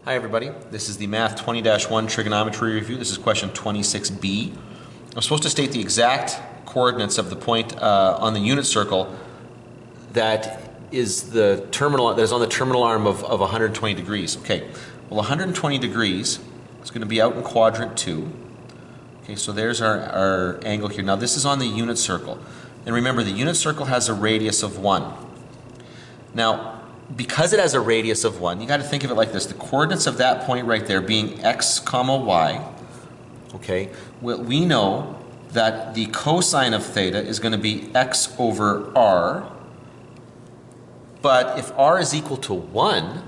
Hi everybody, this is the Math 20-1 Trigonometry Review. This is question 26b. I'm supposed to state the exact coordinates of the point on the unit circle that is on the terminal arm of 120 degrees. Okay, well 120 degrees is going to be out in quadrant 2. Okay, so there's our angle here. Now this is on the unit circle. And remember, the unit circle has a radius of 1. Now, because it has a radius of 1, you got to think of it like this. The coordinates of that point right there being x comma y, okay, well, we know that the cosine of theta is going to be x over r. But if r is equal to 1,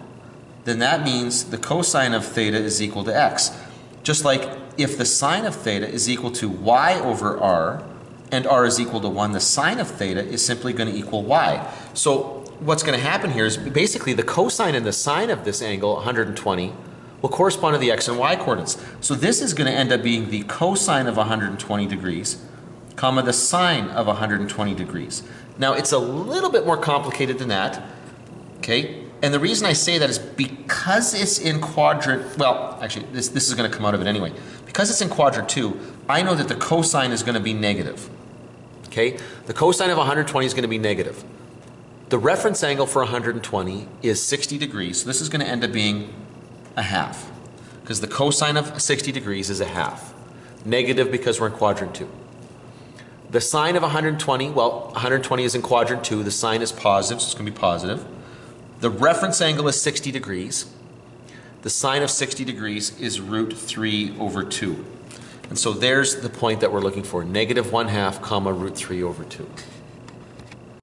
then that means the cosine of theta is equal to x. Just like if the sine of theta is equal to y over r, and r is equal to 1, the sine of theta is simply going to equal y. So what's going to happen here is basically the cosine and the sine of this angle, 120, will correspond to the x and y coordinates. So this is going to end up being the cosine of 120 degrees, comma the sine of 120 degrees. Now it's a little bit more complicated than that, okay? And the reason I say that is because it's in quadrant, well, actually this is going to come out of it anyway. Because it's in quadrant 2, I know that the cosine is going to be negative, okay? The cosine of 120 is going to be negative. The reference angle for 120 is 60 degrees, so this is going to end up being a half, because the cosine of 60 degrees is a half. Negative because we're in quadrant 2. The sine of 120, well, 120 is in quadrant 2, the sine is positive, so it's going to be positive. The reference angle is 60 degrees. The sine of 60 degrees is root 3 over 2. And so there's the point that we're looking for, negative 1/2 comma root 3 over 2.